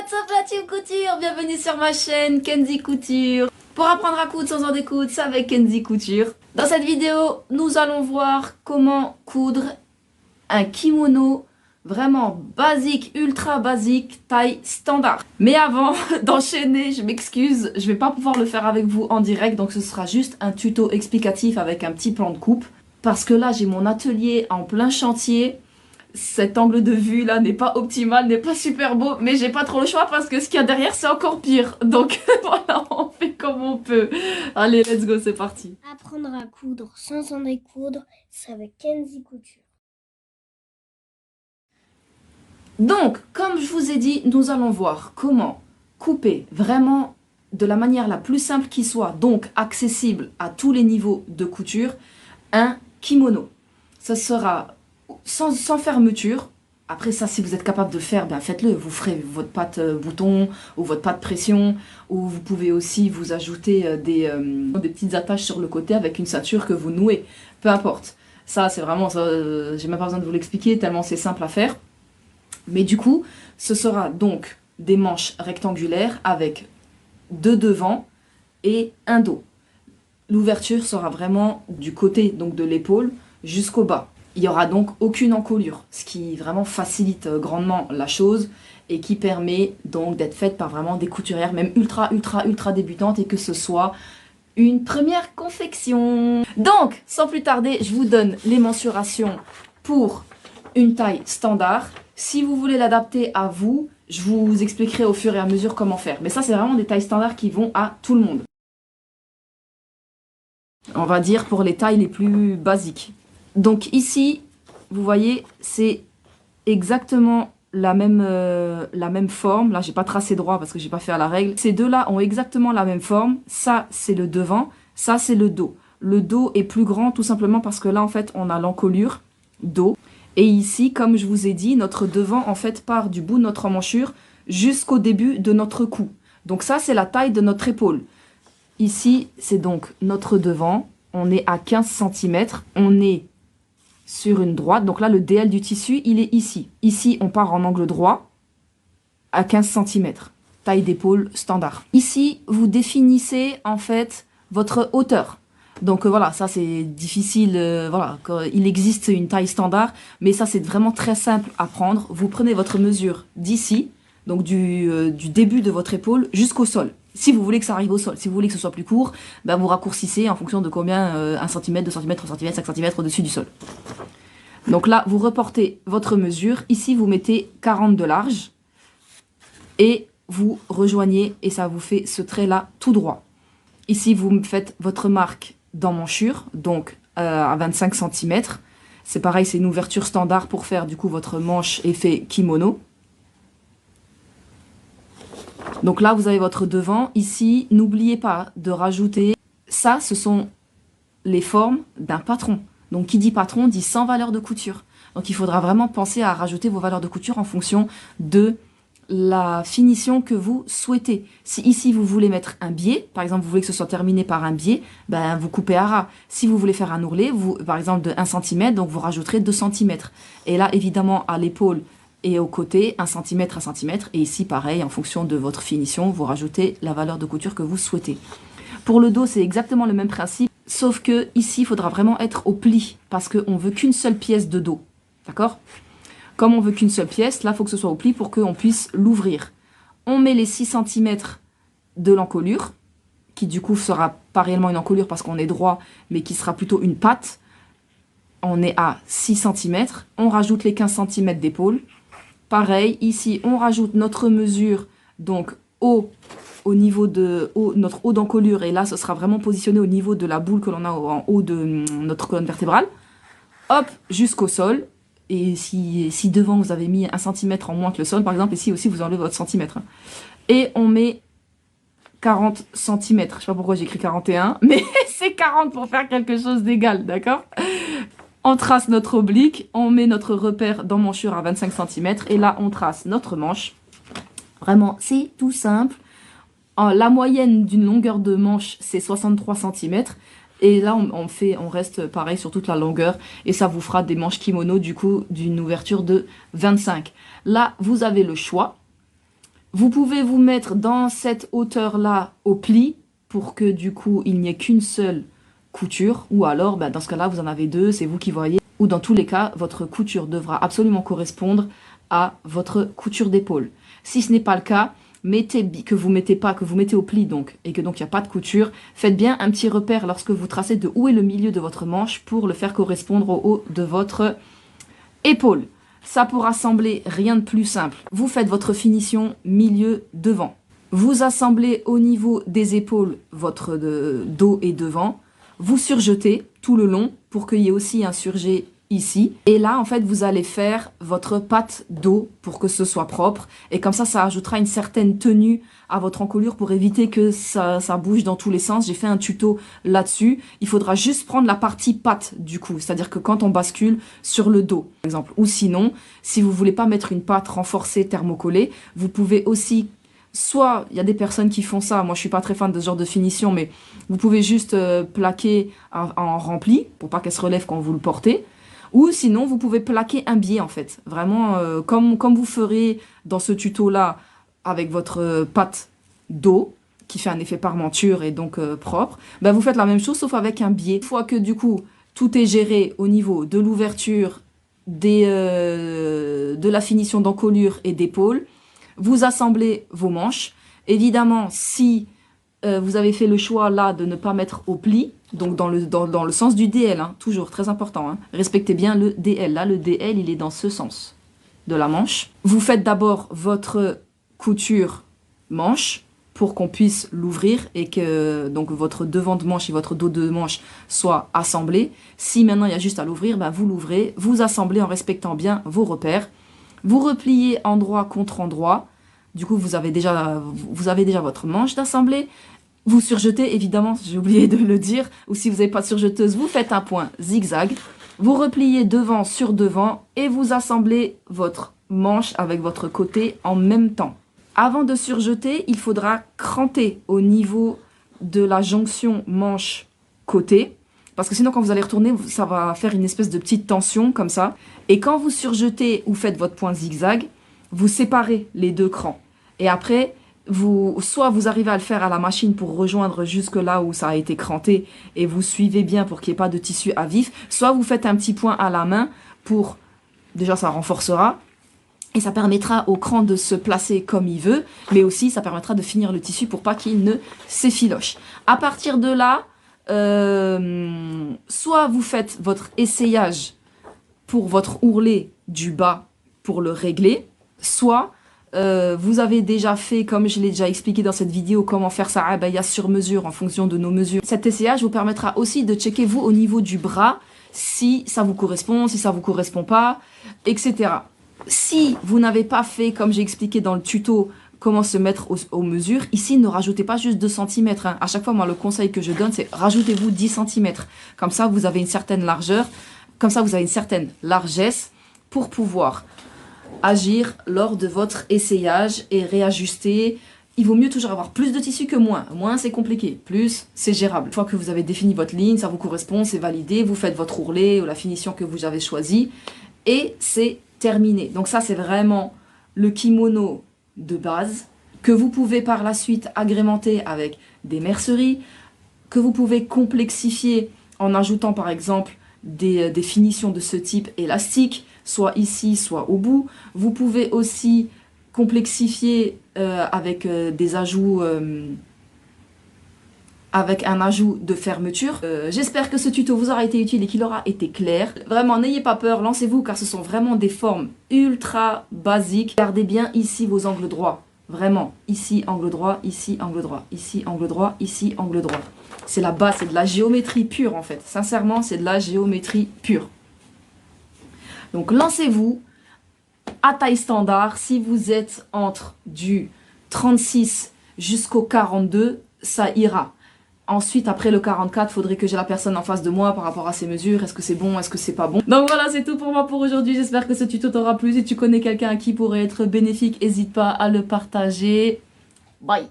What's up la team couture, bienvenue sur ma chaîne Kenzie Couture. Pour apprendre à coudre sans en découdre, c'est avec Kenzie Couture. Dans cette vidéo, nous allons voir comment coudre un kimono vraiment basique, ultra basique, taille standard. Mais avant d'enchaîner, je m'excuse, je vais pas pouvoir le faire avec vous en direct, donc ce sera juste un tuto explicatif avec un petit plan de coupe. Parce que là, j'ai mon atelier en plein chantier. Cet angle de vue là n'est pas optimal, n'est pas super beau, mais j'ai pas trop le choix parce que ce qu'il y a derrière c'est encore pire. Donc voilà, on fait comme on peut. Allez, let's go, c'est parti. Apprendre à coudre sans en découdre, c'est avec Kenzie Couture. Donc, comme je vous ai dit, nous allons voir comment couper vraiment de la manière la plus simple qui soit, donc accessible à tous les niveaux de couture, un kimono. Ce sera sans fermeture. Après ça, si vous êtes capable de le faire, ben faites-le. Vous ferez votre patte bouton ou votre patte pression. Ou vous pouvez aussi vous ajouter des petites attaches sur le côté avec une ceinture que vous nouez. Peu importe. Ça, c'est vraiment... j'ai même pas besoin de vous l'expliquer tellement c'est simple à faire. Mais du coup, ce sera donc des manches rectangulaires avec deux devants et un dos. L'ouverture sera vraiment du côté donc de l'épaule jusqu'au bas. Il n'y aura donc aucune encolure, ce qui vraiment facilite grandement la chose et qui permet donc d'être faite par vraiment des couturières même ultra débutantes et que ce soit une première confection. Donc, sans plus tarder, je vous donne les mensurations pour une taille standard. Si vous voulez l'adapter à vous, je vous expliquerai au fur et à mesure comment faire. Mais ça, c'est vraiment des tailles standards qui vont à tout le monde. On va dire pour les tailles les plus basiques. Donc ici, vous voyez, c'est exactement la même forme. Là, j'ai pas tracé droit parce que j'ai pas fait à la règle. Ces deux-là ont exactement la même forme. Ça, c'est le devant. Ça, c'est le dos. Le dos est plus grand tout simplement parce que là, en fait, on a l'encolure dos. Et ici, comme je vous ai dit, notre devant, en fait, part du bout de notre emmanchure jusqu'au début de notre cou. Donc ça, c'est la taille de notre épaule. Ici, c'est donc notre devant. On est à 15 cm. On est sur une droite. Donc là, le DL du tissu, il est ici. Ici, on part en angle droit à 15 cm. Taille d'épaule standard. Ici, vous définissez en fait votre hauteur. Donc voilà, ça c'est difficile. Voilà, il existe une taille standard, mais ça c'est vraiment très simple à prendre. Vous prenez votre mesure d'ici, donc du début de votre épaule jusqu'au sol. Si vous voulez que ça arrive au sol, si vous voulez que ce soit plus court, ben vous raccourcissez en fonction de combien, 1 cm, 2 cm, 3 cm, 5 cm au-dessus du sol. Donc là, vous reportez votre mesure. Ici, vous mettez 40 de large et vous rejoignez et ça vous fait ce trait-là tout droit. Ici, vous faites votre marque d'emmanchure, donc à 25 cm. C'est pareil, c'est une ouverture standard pour faire du coup votre manche effet kimono. Donc là, vous avez votre devant. Ici, n'oubliez pas de rajouter... Ça, ce sont les formes d'un patron. Donc, qui dit patron, dit 100 valeurs de couture. Donc, il faudra vraiment penser à rajouter vos valeurs de couture en fonction de la finition que vous souhaitez. Si ici, vous voulez mettre un biais, par exemple, vous voulez que ce soit terminé par un biais, ben, vous coupez à ras. Si vous voulez faire un ourlet, vous, par exemple, de 1 cm, donc vous rajouterez 2 cm. Et là, évidemment, à l'épaule, et au côté, 1 cm, 1 cm. Et ici, pareil, en fonction de votre finition, vous rajoutez la valeur de couture que vous souhaitez. Pour le dos, c'est exactement le même principe. Sauf que ici, il faudra vraiment être au pli. Parce qu'on ne veut qu'une seule pièce de dos. D'accord? Comme on veut qu'une seule pièce, là, il faut que ce soit au pli pour qu'on puisse l'ouvrir. On met les 6 cm de l'encolure, qui du coup sera pas réellement une encolure parce qu'on est droit, mais qui sera plutôt une patte. On est à 6 cm. On rajoute les 15 cm d'épaule. Pareil, ici, on rajoute notre mesure, donc au niveau de notre haut d'encolure. Et là, ce sera vraiment positionné au niveau de la boule que l'on a en haut de notre colonne vertébrale. Hop, jusqu'au sol. Et si devant, vous avez mis 1 cm en moins que le sol, par exemple, ici aussi, vous enlevez votre centimètre. Et on met 40 cm. Je ne sais pas pourquoi j'ai écrit 41, mais c'est 40 pour faire quelque chose d'égal, d'accord? On trace notre oblique, on met notre repère d'emmanchure à 25 cm et là on trace notre manche. Vraiment, c'est tout simple. La moyenne d'une longueur de manche, c'est 63 cm. Et là, on reste pareil sur toute la longueur. Et ça vous fera des manches kimono, du coup, d'une ouverture de 25. Là, vous avez le choix. Vous pouvez vous mettre dans cette hauteur-là au pli pour que du coup il n'y ait qu'une seule couture, ou alors dans ce cas-là vous en avez deux, c'est vous qui voyez, ou dans tous les cas votre couture devra absolument correspondre à votre couture d'épaule. Si ce n'est pas le cas, que vous mettez au pli donc, et que donc il n'y a pas de couture, faites bien un petit repère lorsque vous tracez de où est le milieu de votre manche pour le faire correspondre au haut de votre épaule. Ça pourra sembler rien de plus simple. Vous faites votre finition milieu-devant. Vous assemblez au niveau des épaules votre dos et devant. Vous surjetez tout le long pour qu'il y ait aussi un surjet ici. Et là, en fait, vous allez faire votre patte dos pour que ce soit propre. Et comme ça ajoutera une certaine tenue à votre encolure pour éviter que ça bouge dans tous les sens. J'ai fait un tuto là-dessus. Il faudra juste prendre la partie patte du coup. C'est-à-dire que quand on bascule sur le dos, par exemple. Ou sinon, si vous voulez pas mettre une patte renforcée thermocollée, vous pouvez aussi... Soit, il y a des personnes qui font ça, moi je suis pas très fan de ce genre de finition, mais vous pouvez juste plaquer en rempli, pour pas qu'elle se relève quand vous le portez. Ou sinon, vous pouvez plaquer un biais en fait. Vraiment, comme vous ferez dans ce tuto-là, avec votre pâte d'eau, qui fait un effet parmenture et donc propre, vous faites la même chose sauf avec un biais. Une fois que du coup, tout est géré au niveau de l'ouverture, de la finition d'encolure et d'épaule, vous assemblez vos manches. Évidemment, si vous avez fait le choix là de ne pas mettre au pli, donc dans le sens du DL, hein, toujours très important, hein, respectez bien le DL. Là, le DL, il est dans ce sens de la manche. Vous faites d'abord votre couture manche pour qu'on puisse l'ouvrir et que donc votre devant de manche et votre dos de manche soient assemblés. Si maintenant il y a juste à l'ouvrir, vous l'ouvrez, vous assemblez en respectant bien vos repères. Vous repliez endroit contre endroit. Du coup, vous avez déjà votre manche d'assemblée. Vous surjetez, évidemment, j'ai oublié de le dire. Ou si vous n'avez pas de surjeteuse, vous faites un point zigzag. Vous repliez devant sur devant et vous assemblez votre manche avec votre côté en même temps. Avant de surjeter, il faudra cranter au niveau de la jonction manche-côté. Parce que sinon, quand vous allez retourner, ça va faire une espèce de petite tension comme ça. Et quand vous surjetez ou faites votre point zigzag, vous séparez les deux crans. Et après, soit vous arrivez à le faire à la machine pour rejoindre jusque là où ça a été cranté et vous suivez bien pour qu'il n'y ait pas de tissu à vif. Soit vous faites un petit point à la main pour... Déjà, ça renforcera. Et ça permettra au cran de se placer comme il veut. Mais aussi, ça permettra de finir le tissu pour pas qu'il ne s'effiloche. À partir de là... soit vous faites votre essayage pour votre ourlet du bas pour le régler, soit vous avez déjà fait, comme je l'ai déjà expliqué dans cette vidéo, comment faire sa abaya sur mesure en fonction de nos mesures. Cet essayage vous permettra aussi de checker vous au niveau du bras si ça vous correspond, si ça vous correspond pas, etc. Si vous n'avez pas fait, comme j'ai expliqué dans le tuto, comment se mettre aux mesures. Ici, ne rajoutez pas juste 2 cm. Hein. À chaque fois, moi, le conseil que je donne, c'est rajoutez-vous 10 cm. Comme ça, vous avez une certaine largeur. Comme ça, vous avez une certaine largesse pour pouvoir agir lors de votre essayage et réajuster. Il vaut mieux toujours avoir plus de tissu que moins. Moins, c'est compliqué. Plus, c'est gérable. Une fois que vous avez défini votre ligne, ça vous correspond, c'est validé. Vous faites votre ourlet ou la finition que vous avez choisie. Et c'est terminé. Donc ça, c'est vraiment le kimono de base, que vous pouvez par la suite agrémenter avec des merceries, que vous pouvez complexifier en ajoutant par exemple des finitions de ce type élastique, soit ici, soit au bout. Vous pouvez aussi complexifier avec des ajouts, avec un ajout de fermeture. J'espère que ce tuto vous aura été utile et qu'il aura été clair. Vraiment, n'ayez pas peur, lancez-vous car ce sont vraiment des formes ultra basiques. Gardez bien ici vos angles droits. Vraiment, ici angle droit, ici angle droit, ici angle droit, ici angle droit. C'est la base, c'est de la géométrie pure en fait. Sincèrement, c'est de la géométrie pure. Donc lancez-vous à taille standard. Si vous êtes entre du 36 jusqu'au 42, ça ira. Ensuite, après le 44, il faudrait que j'ai la personne en face de moi par rapport à ses mesures. Est-ce que c'est bon? Est-ce que c'est pas bon? Donc voilà, c'est tout pour moi pour aujourd'hui. J'espère que ce tuto t'aura plu. Si tu connais quelqu'un à qui pourrait être bénéfique, n'hésite pas à le partager. Bye!